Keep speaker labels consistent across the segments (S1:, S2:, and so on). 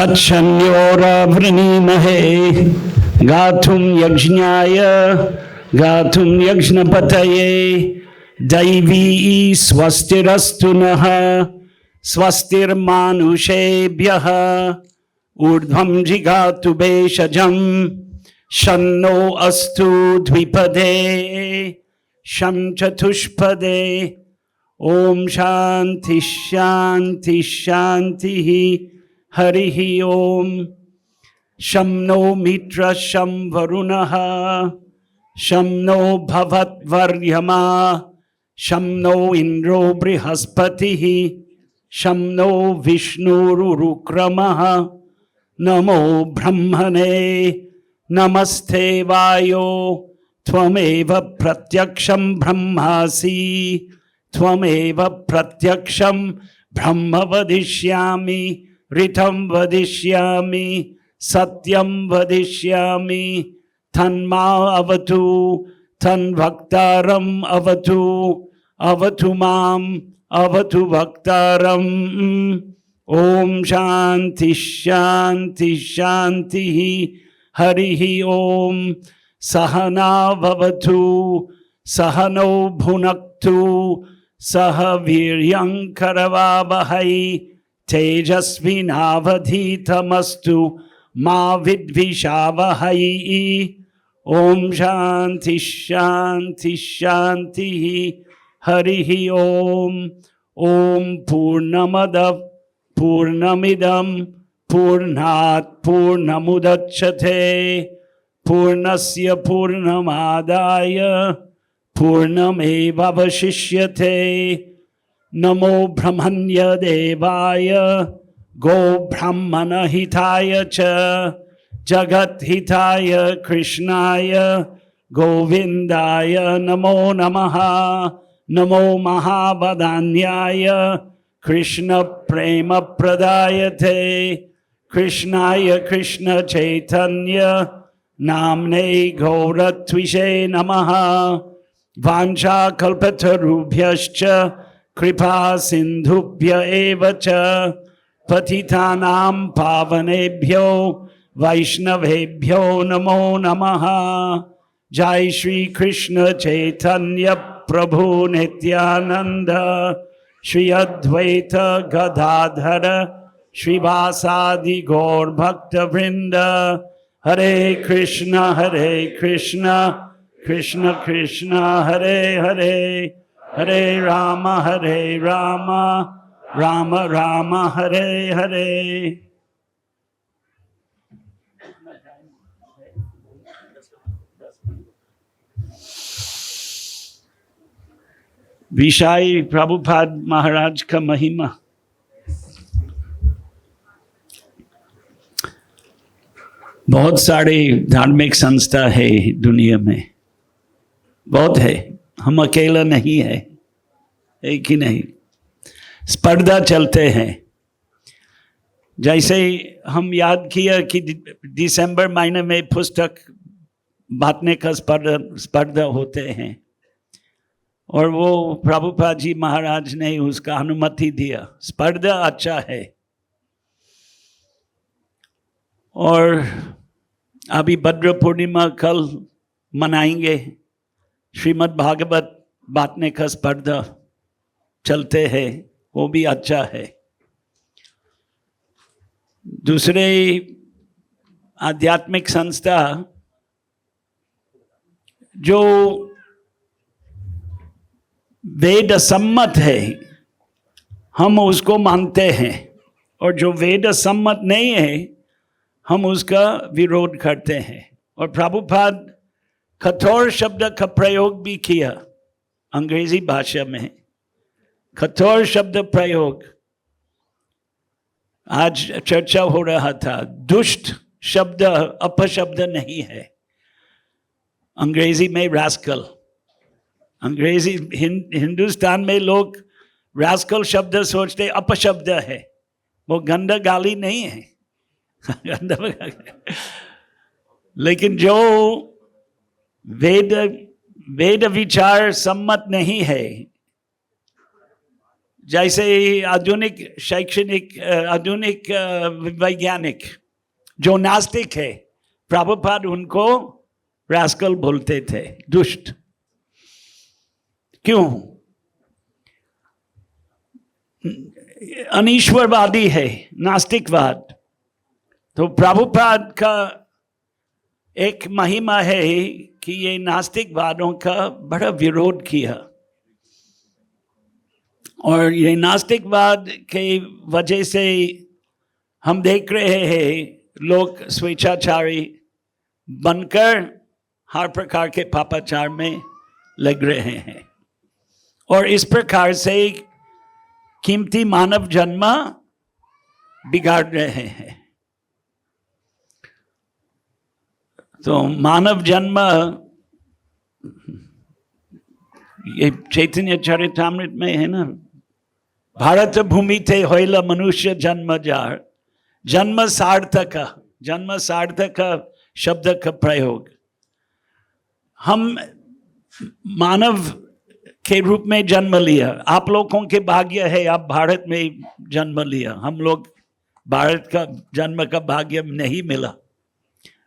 S1: तत्सन्योरावृणीमहे गातुं यज्ञाय गातुं यज्ञपतये दैवी स्वस्तिरस्तु नः स्वस्तिर्मानुषेभ्यः ऊर्ध्वं जिगातु भेषजं शन्नो अस्तु द्विपदे शं चतुष्पदे ओम शांति शांति शांति हरिः ओम शं नो मित्र शं वरुणः शं नो भवद्वर्यमा शं नो इंद्रो बृहस्पतिः शं नो विष्णुरुक्रमः नमो ब्रह्मणे नमस्ते वायो त्वमेव प्रत्यक्षं ब्रह्मासि त्वमेव प्रत्यक्षं ब्रह्म वदिष्यामि ऋतं वदिष्यामि सत्यं वदिष्यामि तन्मा अवतु तन्वक्तारम् अवतु अवतु माम् अवतु वक्तारम् ओम शांति शांति शांति हरिः ओम सहना भवतु सहनौ भुनक्तु सह वीर्यं करवावहै तेजस्विनावधीतमस्तु मा विद्विषावहै ओम शांति शांति शांति हरिः ओम ओम पूर्णमद पूर्णमिदं पूर्णात् पूर्णमुदच्यते पूर्णस्य पूर्णमादाय पूर्णमेवावशिष्यते नमो ब्रह्मण्य देवाय गो ब्राह्मण हिताय च जगत हिताय कृष्णाय गोविंदाय नमो नमः नमो महावदान्याय कृष्ण प्रेम प्रदायते कृष्णाय कृष्ण चैतन्य नाम्ने गौरत्विषे नमः वाञ्छाकल्पतरुभ्यश्च कृपा सिन्धुभ्य एव च पतितानां पावनेभ्यो वैष्णवेभ्यो नमो नमः जय श्री कृष्ण चैतन्य प्रभु नित्यानंद श्री अद्वैत गदाधर श्रीवासादि गौर भक्त वृंद हरे कृष्ण कृष्ण कृष्ण हरे हरे हरे राम राम राम हरे हरे। विषय प्रभुपाद महाराज का महिमा। बहुत सारे धार्मिक संस्था है दुनिया में, बहुत है, हम अकेला नहीं है, एक ही नहीं, स्पर्धा चलते हैं। जैसे हम याद किया कि दिसंबर महीने में पुस्तक बांटने का स्पर्धा होते हैं और वो प्रभुपाद जी महाराज ने उसका अनुमति दिया। स्पर्धा अच्छा है। और अभी भद्र पूर्णिमा कल मनाएंगे, श्रीमद् भागवत बांटने का स्पर्धा चलते हैं, वो भी अच्छा है। दूसरे आध्यात्मिक संस्था जो वेद सम्मत है हम उसको मानते हैं, और जो वेद सम्मत नहीं है हम उसका विरोध करते हैं। और प्रभुपाद कठोर शब्द का प्रयोग भी किया अंग्रेजी भाषा में, कठोर शब्द प्रयोग। आज चर्चा हो रहा था, दुष्ट शब्द अपशब्द नहीं है, अंग्रेजी में रास्कल। अंग्रेजी हिंदुस्तान में लोग रास्कल शब्द सोचते अपशब्द है, वो गंदा गाली नहीं है लेकिन जो वेद विचार सम्मत नहीं है जैसे आधुनिक शैक्षणिक आधुनिक वैज्ञानिक जो नास्तिक है, प्रभुपाद उनको रास्कल बोलते थे, दुष्ट। क्यों? अनीश्वरवादी है, नास्तिकवाद। तो प्रभुपाद का एक महिमा है कि ये नास्तिकवादों का बड़ा विरोध किया, और ये नास्तिकवाद के वजह से हम देख रहे हैं लोग स्वेच्छाचारी बनकर हर प्रकार के पापाचार में लग रहे हैं, और इस प्रकार से कीमती मानव जन्म बिगाड़ रहे हैं। तो मानव जन्म, ये चैतन्य चरितामृत में है ना, भारत भूमि थे होइल मनुष्य जन्म जार, जन्म सार्थक, जन्म सार्थक शब्द का प्रयोग। हम मानव के रूप में जन्म लिया। आप लोगों के भाग्य है आप भारत में जन्म लिया, हम लोग भारत का जन्म का भाग्य नहीं मिला,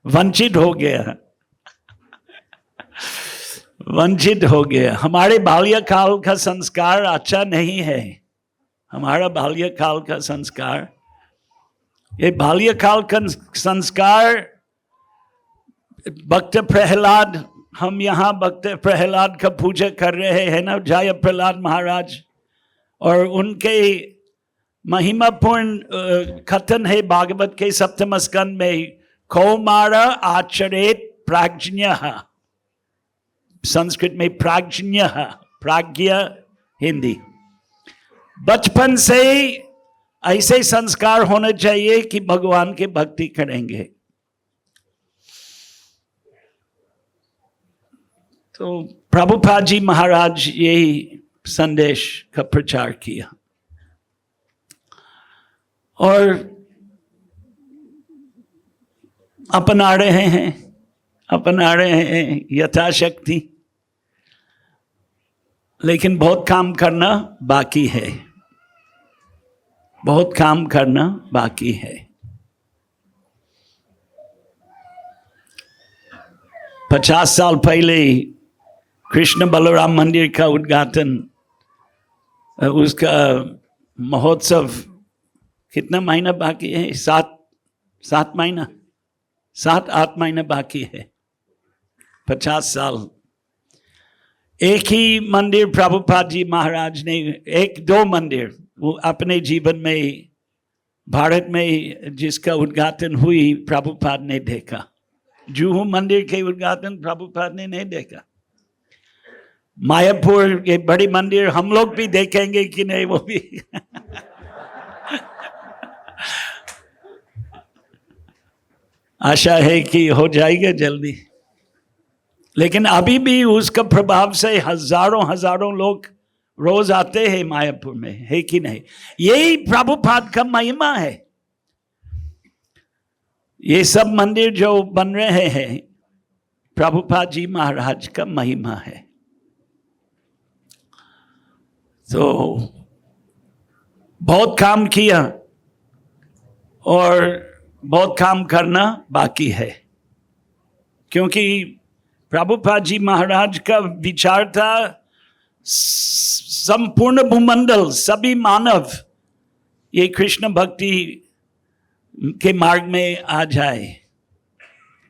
S1: वंचित हो गया, वंचित हो गया। हमारे बाल्यकाल का संस्कार अच्छा नहीं है, हमारा बाल्यकाल का संस्कार, ये बाल्यकाल का संस्कार भक्त प्रहलाद, हम यहाँ भक्त प्रहलाद का पूजा कर रहे हैं ना, जय प्रहलाद महाराज, और उनके महिमापूर्ण कथन है भागवत के सप्तम स्कंद में, कौमार आचरेत प्राज्ञ, संस्कृत में प्राज्ञ, प्राज्ञ हिंदी। बचपन से ऐसे संस्कार होने चाहिए कि भगवान की भक्ति करेंगे। तो प्रभुपाद जी महाराज यही संदेश का प्रचार किया, और अपना रहे हैं यथाशक्ति, लेकिन बहुत काम करना बाकी है, बहुत काम करना बाकी है। 50 साल पहले कृष्ण बलराम मंदिर का उद्घाटन, उसका महोत्सव कितना महीना बाकी है? 7 महीना, 7-8 महीना बाकी है। 50 साल। एक ही मंदिर प्रभुपाद जी महाराज ने, 1-2 मंदिर वो अपने जीवन में भारत में जिसका उद्घाटन हुई प्रभुपाद ने देखा। जुहू मंदिर के उद्घाटन प्रभुपाद ने नहीं देखा। मायापुर के बड़ी मंदिर हम लोग भी देखेंगे कि नहीं, वो भी आशा है कि हो जाएगा जल्दी। लेकिन अभी भी उसका प्रभाव से हजारों लोग रोज आते हैं मायापुर में, है कि नहीं? यही प्रभुपाद का महिमा है। ये सब मंदिर जो बन रहे हैं प्रभुपाद जी महाराज का महिमा है। तो बहुत काम किया और बहुत काम करना बाकी है, क्योंकि प्रभुपाद जी महाराज का विचार था संपूर्ण भूमंडल, सभी मानव ये कृष्ण भक्ति के मार्ग में आ जाए,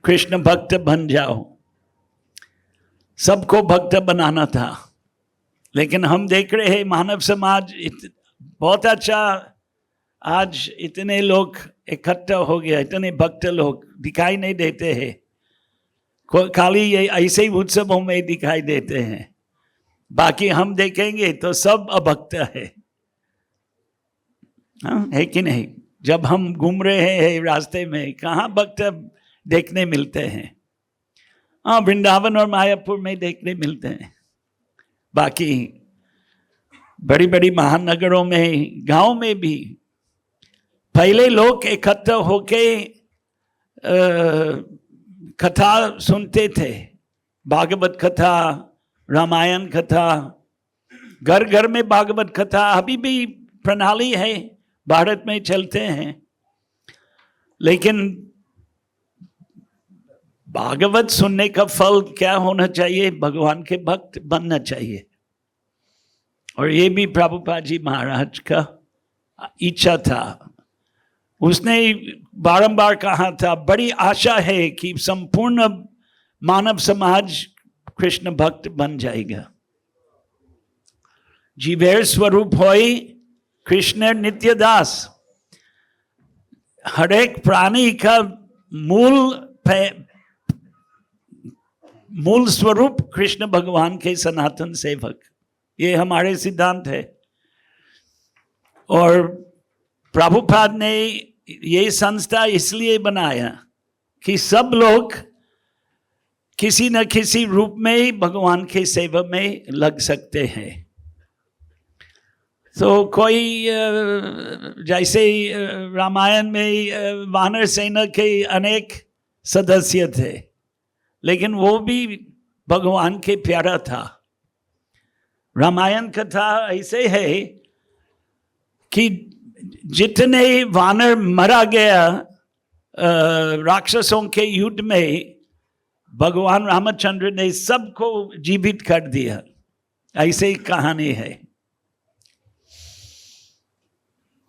S1: कृष्ण भक्त बन जाओ, सबको भक्त बनाना था। लेकिन हम देख रहे हैं मानव समाज बहुत अच्छा, आज इतने लोग इकट्ठा हो गया, इतने भक्त लोग दिखाई नहीं देते हैं, खाली ये ऐसे ही उत्सवों में दिखाई देते हैं। बाकी हम देखेंगे तो सब अभक्त है, हाँ है कि नहीं? जब हम घूम रहे हैं रास्ते में, कहाँ भक्त देखने मिलते हैं? हाँ, वृंदावन और मायापुर में देखने मिलते हैं। बाकी बड़ी बड़ी महानगरों में, गांव में भी पहले लोग इकट्ठा होके कथा सुनते थे, भागवत कथा, रामायण कथा, घर घर में भागवत कथा अभी भी प्रणाली है, भारत में चलते हैं, लेकिन भागवत सुनने का फल क्या होना चाहिए? भगवान के भक्त बनना चाहिए। और ये भी प्रभुपाद जी महाराज का इच्छा था। उसने बारंबार कहा था, बड़ी आशा है कि संपूर्ण मानव समाज कृष्ण भक्त बन जाएगा। जीवेर स्वरूप होई कृष्ण नित्य दास। हर एक प्राणी का मूल स्वरूप कृष्ण भगवान के सनातन सेवक, ये हमारे सिद्धांत है। और प्रभुपाद ने ये संस्था इसलिए बनाया कि सब लोग किसी न किसी रूप में भगवान के सेवा में लग सकते हैं। तो कोई जैसे रामायण में वानर सेना के अनेक सदस्य थे, लेकिन वो भी भगवान के प्यारा था। रामायण कथा ऐसे है कि जितने वानर मरा गया राक्षसों के युद्ध में, भगवान रामचंद्र ने सबको जीवित कर दिया। ऐसे ही कहानी है।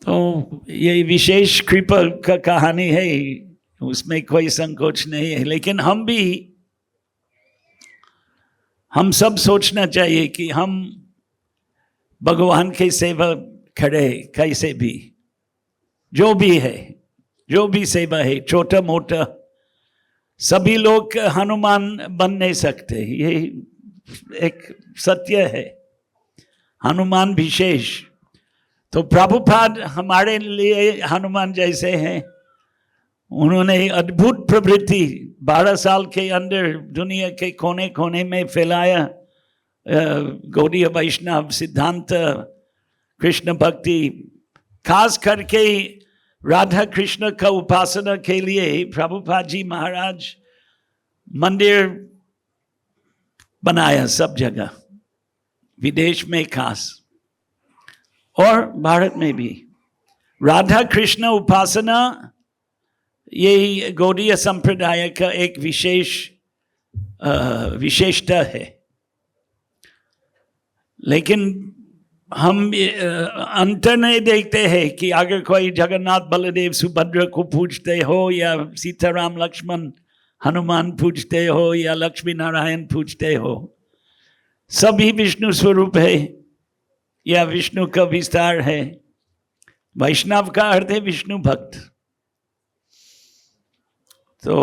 S1: तो ये विशेष कृपा का कहानी है, उसमें कोई संकोच नहीं है। लेकिन हम सब सोचना चाहिए कि हम भगवान की सेवा खड़े, कैसे भी, जो भी सेवा है, छोटा मोटा, सभी लोग हनुमान बन नहीं सकते, ये एक सत्य है। हनुमान विशेष। तो प्रभुपाद हमारे लिए हनुमान जैसे हैं। उन्होंने अद्भुत प्रवृत्ति 12 साल के अंदर दुनिया के कोने कोने में फैलाया। गौड़ीय वैष्णव सिद्धांत, कृष्ण भक्ति, खास करके राधा कृष्ण का उपासना के लिए प्रभुपाद जी महाराज मंदिर बनाया सब जगह, विदेश में खास और भारत में भी। राधा कृष्ण उपासना ये गौड़ीय संप्रदाय का एक विशेषता है। लेकिन हम अंतर नहीं देखते हैं कि अगर कोई जगन्नाथ बलदेव सुभद्रा को पूजते हो, या सीताराम लक्ष्मण हनुमान पूजते हो, या लक्ष्मी नारायण पूजते हो, सभी विष्णु स्वरूप है या विष्णु का विस्तार है। वैष्णव का अर्थ है विष्णु भक्त। तो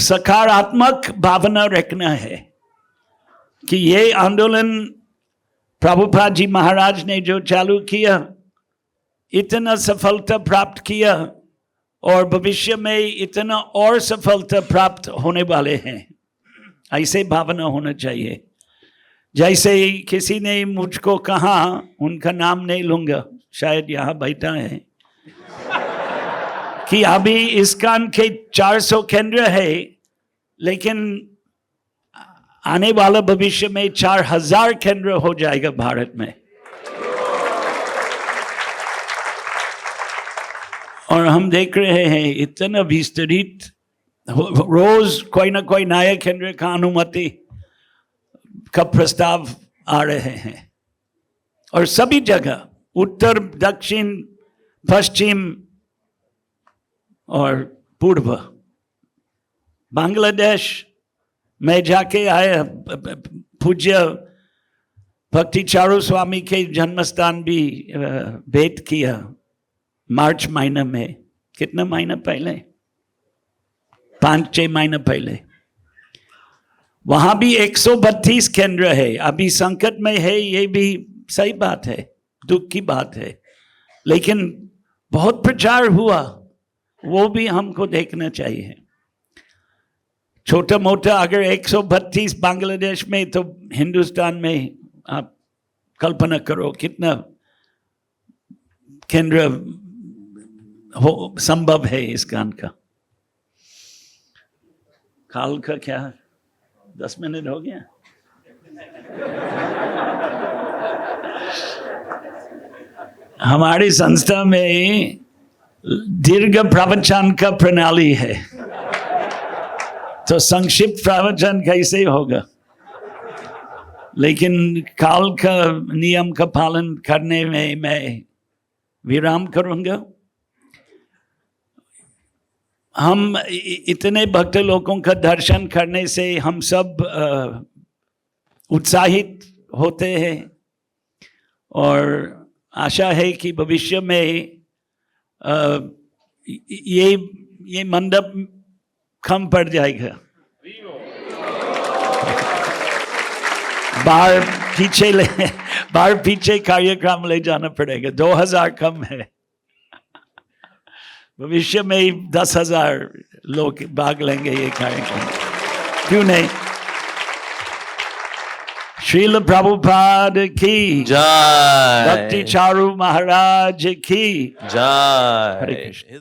S1: सकारात्मक भावना रखना है कि ये आंदोलन प्रभुपाद जी महाराज ने जो चालू किया, इतना सफलता प्राप्त किया और भविष्य में इतना और सफलता प्राप्त होने वाले हैं। ऐसे भावना होना चाहिए। जैसे किसी ने मुझको कहा, उनका नाम नहीं लूंगा, शायद यहाँ बैठा है, कि अभी इस्कॉन के 400 केंद्र है, लेकिन आने वाला भविष्य में 4000 केंद्र हो जाएगा भारत में। और हम देख रहे हैं इतना विस्तृत, रोज कोई ना कोई नया केंद्र का अनुमति का प्रस्ताव आ रहे हैं। और सभी जगह, उत्तर, दक्षिण, पश्चिम और पूर्व। बांग्लादेश में जाके आया, पूज्य भक्ति चारू स्वामी के जन्मस्थान भी भेंट किया मार्च महीने में। कितना महीना पहले? 5-6 महीने पहले। वहां भी 132 केंद्र है। अभी संकट में है, ये भी सही बात है, दुख की बात है, लेकिन बहुत प्रचार हुआ, वो भी हमको देखना चाहिए। छोटा मोटा अगर 132 बांग्लादेश में, तो हिंदुस्तान में आप कल्पना करो कितना केंद्र हो संभव है इस गान का। काल का क्या 10 मिनट हो गया। हमारी संस्था में दीर्घ प्रवचन का प्रणाली है, तो संक्षिप्त प्रवचन कैसे होगा? लेकिन काल का नियम का पालन करने में मैं विराम करूंगा। हम इतने भक्त लोगों का दर्शन करने से हम सब उत्साहित होते हैं और आशा है कि भविष्य में ये मंडप कम पड़ जाएगा। बाहर पीछे कार्यक्रम ले जाना पड़ेगा। 2000 कम है, भविष्य में 10,000 लोग भाग लेंगे ये कार्यक्रम, क्यों नहीं? श्रील प्रभुपाद की
S2: जय,
S1: भक्ति चारू महाराज की
S2: जय।
S1: हरे कृष्ण।